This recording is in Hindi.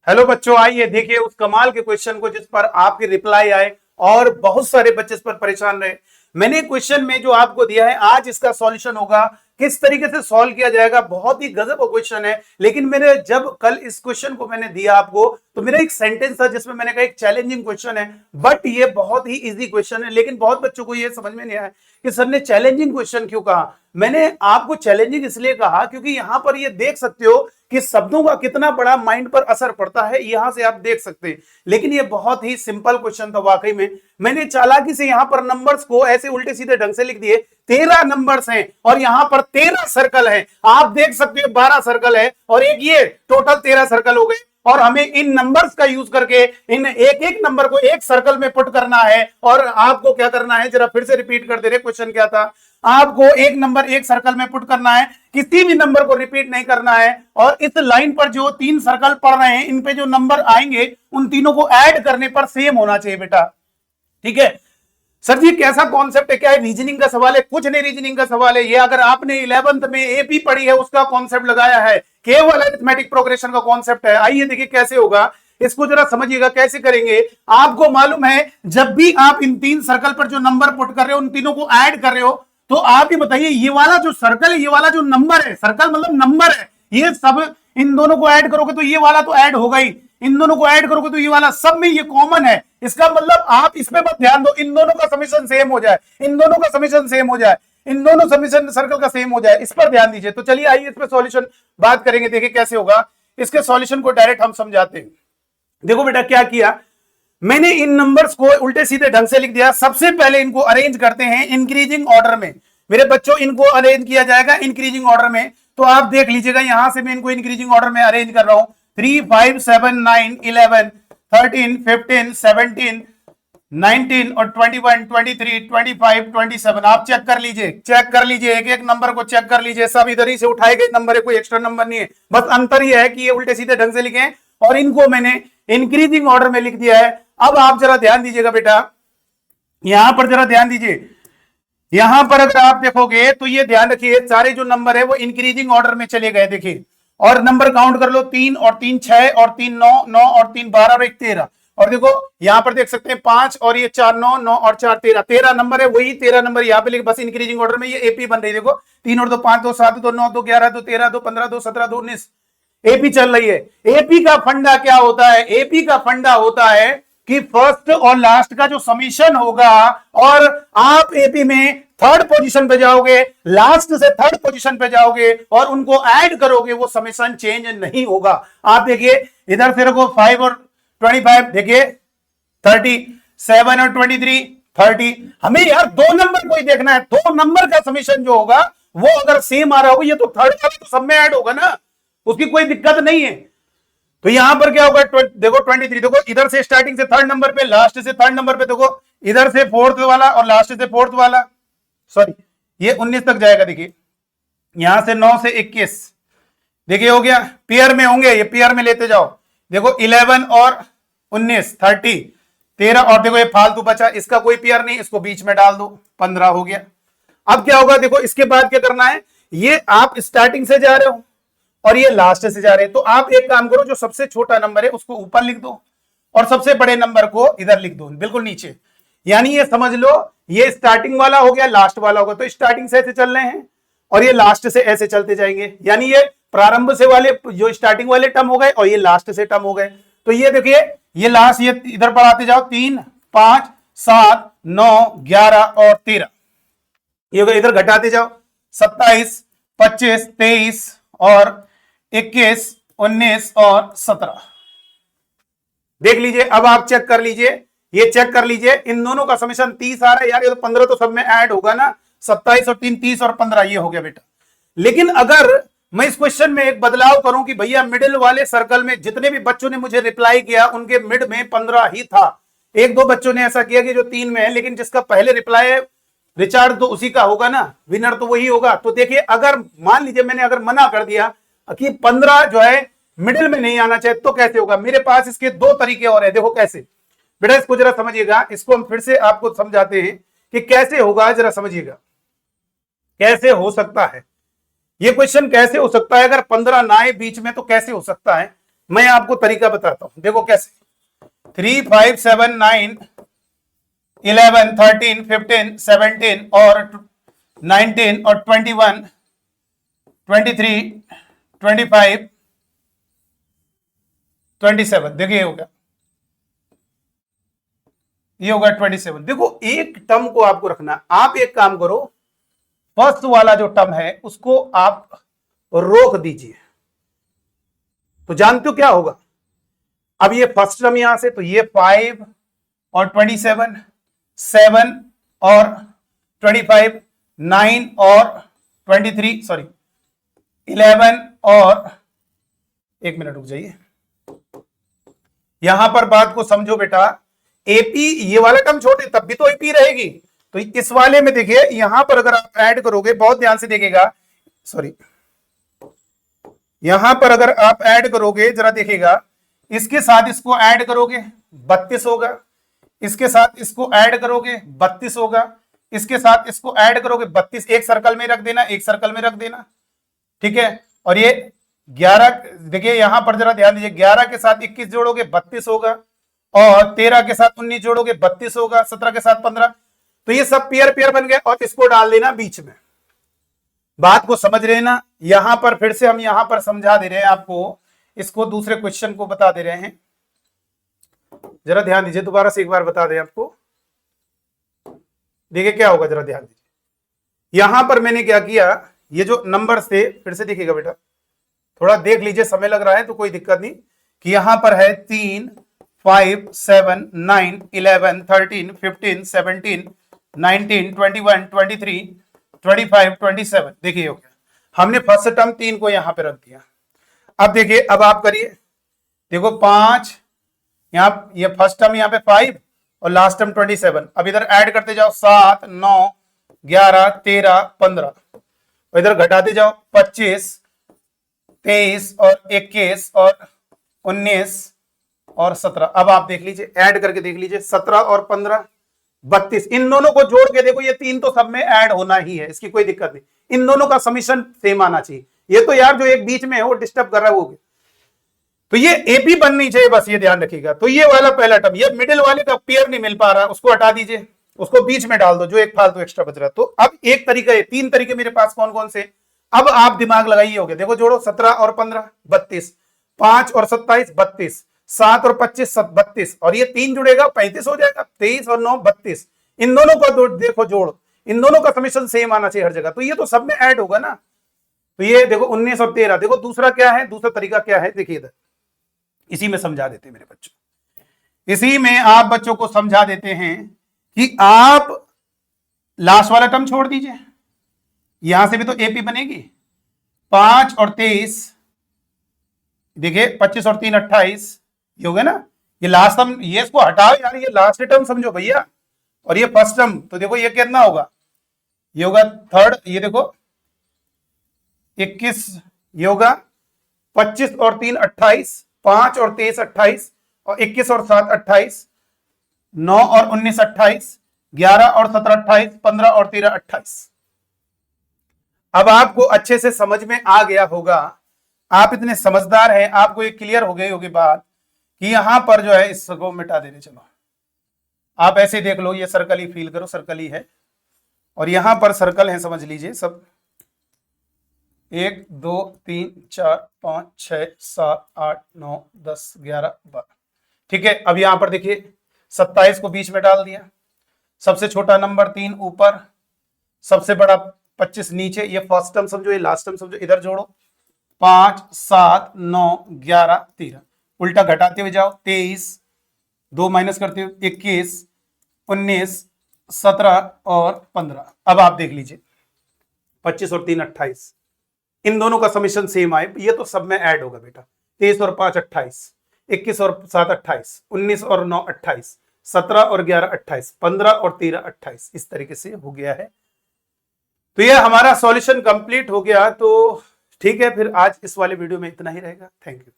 हेलो बच्चों, आइए देखिए उस कमाल के क्वेश्चन को जिस पर आपके रिप्लाई आए और बहुत सारे बच्चे इस पर परेशान रहे। मैंने क्वेश्चन में जो आपको दिया है आज इसका सॉल्यूशन होगा, किस तरीके से सॉल्व किया जाएगा। बहुत ही गजब क्वेश्चन है। लेकिन मैंने जब कल इस क्वेश्चन को मैंने दिया आपको तो मेरा एक सेंटेंस था जिसमें मैंने कहा एक चैलेंजिंग क्वेश्चन है, बट ये बहुत ही इजी क्वेश्चन है। लेकिन बहुत बच्चों को ये समझ में नहीं आया कि सर ने चैलेंजिंग क्वेश्चन क्यों कहा। मैंने आपको चैलेंजिंग इसलिए कहा क्योंकि यहां पर ये देख सकते हो कि शब्दों का कितना बड़ा माइंड पर असर पड़ता है, यहां से आप देख सकते हैं। लेकिन ये बहुत ही सिंपल क्वेश्चन था वाकई में। मैंने चालाकी से यहां पर नंबर्स को ऐसे उल्टे सीधे ढंग से लिख दिए। 13 नंबर्स हैं और यहां पर 13 सर्कल है। आप देख सकते हो 12 सर्कल है और एक ये टोटल 13 सर्कल हो गए। और हमें इन नंबर्स का यूज करके इन एक एक नंबर को एक सर्कल में पुट करना है। और आपको क्या करना है, जरा फिर से रिपीट कर दे रहे, क्वेश्चन क्या था। आपको एक नंबर एक सर्कल में पुट करना है, किसी भी नंबर को रिपीट नहीं करना है। और इस लाइन पर जो 3 सर्कल पड़ रहे हैं इन पे जो नंबर आएंगे उन तीनों को ऐड करने पर सेम होना चाहिए बेटा। ठीक है सर जी, कैसा कॉन्सेप्ट है, क्या है रीजनिंग का सवाल है? कुछ नहीं रीजनिंग का सवाल है। ये अगर आपने 11th में एपी पढ़ी है उसका कॉन्सेप्ट लगाया है, केवल अरिथमेटिक प्रोग्रेशन का कॉन्सेप्ट है। आइए देखिए कैसे होगा, इसको जरा समझिएगा कैसे करेंगे। आपको मालूम है जब भी आप इन 3 सर्कल पर जो नंबर पुट कर रहे हो उन तीनों को ऐड कर रहे हो, तो आप ये बताइए ये वाला जो सर्कल है, ये वाला जो नंबर है, सर्कल मतलब नंबर है, ये सब इन दोनों को ऐड करोगे तो ये वाला तो ऐड होगा ही, इन दोनों को ऐड करोगे तो ये वाला, सब में ये कॉमन है। इसका मतलब आप इसमें मत ध्यान दो, इन दोनों का समीशन सेम हो जाए, इन दोनों का समीशन सेम हो जाए, इन दोनों समीशन सर्कल का सेम हो जाए, इस पर ध्यान दीजिए। तो चलिए आइए इस पर सॉल्यूशन बात करेंगे, देखिए कैसे होगा। इसके सॉल्यूशन को डायरेक्ट हम समझाते हैं। देखो बेटा क्या किया मैंने, इन नंबर्स को उल्टे सीधे ढंग से लिख दिया। सबसे पहले इनको अरेंज करते हैं इंक्रीजिंग ऑर्डर में। मेरे बच्चों इनको अरेंज किया जाएगा इंक्रीजिंग ऑर्डर में। तो आप देख लीजिएगा यहां से मैं इनको इंक्रीजिंग ऑर्डर में अरेंज कर रहा हूं। 3 5 7 9 11 13 15 17 19 और 21 23 25 27। आप चेक कर लीजिए, चेक कर लीजिए, एक एक नंबर को चेक कर लीजिए। सब इधर ही से उठाए गए नंबर है, कोई एक्स्ट्रा नंबर नहीं है। बस अंतर यह है कि ये उल्टे सीधे ढंग से लिखे हैं और इनको मैंने इंक्रीजिंग ऑर्डर में लिख दिया है। अब आप जरा ध्यान दीजिएगा बेटा, यहां पर जरा ध्यान दीजिए। यहां पर अगर आप देखोगे तो ये ध्यान रखिए सारे जो नंबर है वो इंक्रीजिंग ऑर्डर में चले गए। देखिए और नंबर काउंट कर लो, 3 और 3 6 और 3 9 9 और 3 12 और 1 13। और देखो यहां पर देख सकते हैं 5 और ये 4 9 9 और 4 13। 13 नंबर है, वही 13 नंबर यहां पे लिखे, बस इंक्रीजिंग ऑर्डर में ये एपी बन रही है। देखो 3 और 2 5 2 7 2 9 2 11 2 13 2 15 2 17 2 19 एपी चल रही है। एपी का फंडा क्या होता है? एपी का फंडा होता है कि फर्स्ट और लास्ट का जो समीशन होगा, और आप एपी में थर्ड पोजीशन पे जाओगे, लास्ट से थर्ड पोजीशन पे जाओगे और उनको ऐड करोगे, वो समीशन चेंज नहीं होगा। आप देखिए इधर से रखो 5 और 25, देखिए 30, 7 और 23 30। हमें यार 2 नंबर को ही देखना है, 2 नंबर का समीशन जो होगा वो अगर सेम आ रहा होगा, ये तो थर्ड का तो सब में ऐड होगा ना, उसकी कोई दिक्कत नहीं है। तो यहां पर क्या होगा, देखो 23, देखो इधर से स्टार्टिंग से थर्ड नंबर पे, लास्ट से थर्ड नंबर पे, देखो इधर से फोर्थ वाला और लास्ट से फोर्थ वाला, सॉरी ये 19 तक जाएगा। देखिए यहां से 9 से 21, देखिए हो गया, पेयर में होंगे, ये पेयर में लेते जाओ। देखो 11 और 19 30 13, और देखो ये फालतू बचा, इसका कोई पेयर नहीं, इसको बीच में डाल दो, 15 हो गया। अब क्या होगा, देखो इसके बाद क्या करना है, ये आप स्टार्टिंग से जा रहे हो और ये लास्ट से जा रहे हैं, तो आप एक काम करो, जो सबसे छोटा नंबर है उसको ऊपर लिख दो और सबसे बड़े नंबर को इधर लिख दो, बिल्कुल नीचे। यानी ये समझ लो ये स्टार्टिंग वाला हो गया, लास्ट वाला होगा। तो स्टार्टिंग से ऐसे चल रहे हैं और ये लास्ट से ऐसे चलते जाएंगे, यानी ये प्रारंभ से वाले जो स्टार्टिंग वाले टर्म हो गए और ये लास्ट से टर्म हो गए। तो ये देखिए ये लास्ट, ये इधर पर आते जाओ, 3 5 7 9 11 और 13, ये इधर घटाते जाओ, 27 25 23 और 21 19 और 17। देख लीजिए, अब आप चेक कर लीजिए, ये चेक कर लीजिए, इन दोनों का समीशन 30 आ रहा है यार, ये तो 15 तो सब में ऐड होगा ना, 27 और 3 30 और 15, ये हो गया बेटा। लेकिन अगर मैं इस क्वेश्चन में एक बदलाव करूं कि भैया मिडिल वाले सर्कल में जितने भी बच्चों ने मुझे रिप्लाई किया उनके मिड में 15 ही था। 1-2 बच्चों ने ऐसा किया कि जो 3 में है, लेकिन जिसका पहले रिप्लाई है रिचार्ड तो उसी का होगा ना, विनर तो वही होगा। तो देखिए अगर मान लीजिए मैंने अगर मना कर दिया कि 15 जो है मिडिल में नहीं आना चाहिए, तो कैसे होगा? मेरे पास इसके 2 तरीके और है। देखो कैसे बेटा, इसको जरा समझिएगा, इसको हम फिर से आपको समझाते हैं कि कैसे होगा, जरा समझिएगा कैसे हो सकता है ये क्वेश्चन, कैसे हो सकता है अगर 15 ना आए बीच में, तो कैसे हो सकता है। मैं आपको तरीका बताता हूं, देखो कैसे। 3, 5, 7, 9, 11, 13, 15, 17 और 19 और 21, 23, 25, 27। देखिए हो गया, ये होगा 27। देखो एक टर्म को आपको रखना। आप एक काम करो, फर्स्ट वाला जो टर्म है उसको आप रोक दीजिए, तो जानते हो क्या होगा। अब ये फर्स्ट टर्म यहां से, तो ये 5 और 27, 7 और 25, 9 और 23, सॉरी 11 और, एक मिनट रुक जाइए, यहां पर बात को समझो बेटा। एपी, ये वाला टर्म छोटे तब भी तो एपी रहेगी। तो इस वाले में देखिए, यहां पर अगर आप ऐड करोगे, बहुत ध्यान से देखिएगा, सॉरी, यहां पर अगर आप ऐड करोगे जरा देखिएगा, इसके साथ इसको ऐड करोगे 32 होगा, इसके साथ इसको ऐड करोगे 32 होगा, इसके साथ इसको ऐड करोगे 32, एक सर्कल में रख देना, एक सर्कल में रख देना, ठीक है। और ये 11, देखिए यहां पर जरा ध्यान दीजिए, 11 के साथ 21 जोड़ोगे 32 होगा, और 13 के साथ 19 जोड़ोगे 32 होगा, 17 के साथ 15, तो ये सब पेयर पेयर बन गए, और इसको डाल देना बीच में। बात को समझ रहे हैं ना। यहां पर फिर से हम यहां पर समझा दे रहे हैं आपको, इसको दूसरे क्वेश्चन को बता दे रहे हैं, जरा ध्यान दीजिए, दोबारा से एक बार बता दें आपको। देखिए क्या होगा, जरा ध्यान दीजिए। यहां पर मैंने क्या किया, ये जो नंबर थे, फिर से देखिएगा बेटा, थोड़ा देख लीजिए, समय लग रहा है तो कोई दिक्कत नहीं, कि यहां पर है 3, 5, 7, 9, 11, 13, 15, 17, 19, 21, 23, 25, 27। देखिए हो गया, हमने फर्स्ट टर्म 3 को यहां पे रख दिया। अब देखिए, अब आप करिए, देखो 5, यहां ये फर्स्ट टर्म यहां पे 5 और लास्ट टर्म 27। अब इधर ऐड करते जाओ, 7, 9, 11, 13, 15, और इधर घटाते जाओ, 25, 23 और 21 और 19 और 17। अब आप देख लीजिए, ऐड करके देख लीजिए, 17 और 15, 32। इन दोनों को जोड़ के देखो, ये 3 तो सब में ऐड होना ही है, इसकी कोई दिक्कत नहीं, इन दोनों का समीशन सेम आना चाहिए। ये तो यार जो एक बीच में है वो डिस्टर्ब कर रहा है, वो तो ये एपी बननी चाहिए, बस ये ध्यान रखिएगा। तो ये वाला पहला टर्म, ये मिडिल वाले का पेयर नहीं मिल पा रहा, उसको हटा दीजिए, उसको बीच में डाल दो, जो एक फालतू एक्स्ट्रा बच रहा है। तो अब एक तरीका है, 3 तरीके मेरे पास कौन कौन से, अब आप दिमाग लगाइए, हो गया, देखो जोड़ो, 17 और 15 32, 5 और 27 32, 7 और 25 32, और ये 3 जुड़ेगा 35 हो जाएगा, 23 और 9 32। इन दोनों का देखो जोड़, इन दोनों का समीशन सेम आना चाहिए हर जगह, तो ये तो सब में ऐड होगा ना। तो ये देखो 19 और 13। देखो दूसरा क्या है, दूसरा तरीका क्या है, देखिए इधर, इसी में समझा देते हैं मेरे बच्चों, इसी में आप बच्चों को समझा देते हैं कि आप लास्ट वाला टर्म छोड़ दीजिए, यहां से भी तो एपी बनेगी। 5 और 23, देखिए 25 और 3 28, ये हो गया ना। ये लास्ट टर्म, ये इसको हटाओ यार, ये लास्ट टर्म समझो भैया, और ये फर्स्ट टर्म, तो देखो ये कितना होगा, ये होगा थर्ड, ये देखो 21, ये होगा 25 और 3 28, 5 और 23 28, और 21 और 7 28, 9 और 19 28, 11 और 17 28, 15 और 13 28। अब आपको अच्छे से समझ में आ गया होगा, आप इतने समझदार हैं, आपको ये क्लियर हो गई होगी बात कि यहां पर जो है इसको मिटा देने। चलो आप ऐसे देख लो, ये सर्कल ही फील करो, सर्कल ही है, और यहां पर सर्कल है, समझ लीजिए सब, 1 2 3 4 5 6 7 8 9 10 11 12, ठीक है। अब यहां पर देखिए 27 को बीच में डाल दिया, सबसे छोटा नंबर 3 ऊपर, सबसे बड़ा 25 नीचे, ये फर्स्ट टर्म समझो, ये लास्ट टर्म समझो, इधर जोड़ो, 5 7 9 11 13, उल्टा घटाते हुए जाओ, 23, 2 माइनस करते हुए 21 19 17 और 15। अब आप देख लीजिए 25 और 3 28, इन दोनों का समीशन सेम आए, ये तो सब में ऐड होगा बेटा। 23 और 5 28, 21 और 7 28, 19 और 9 28, 17 और 11 28, 15 और 13 28, इस तरीके से हो गया है। तो ये हमारा सॉल्यूशन कंप्लीट हो गया। तो ठीक है, फिर आज इस वाले वीडियो में इतना ही रहेगा। Thank you.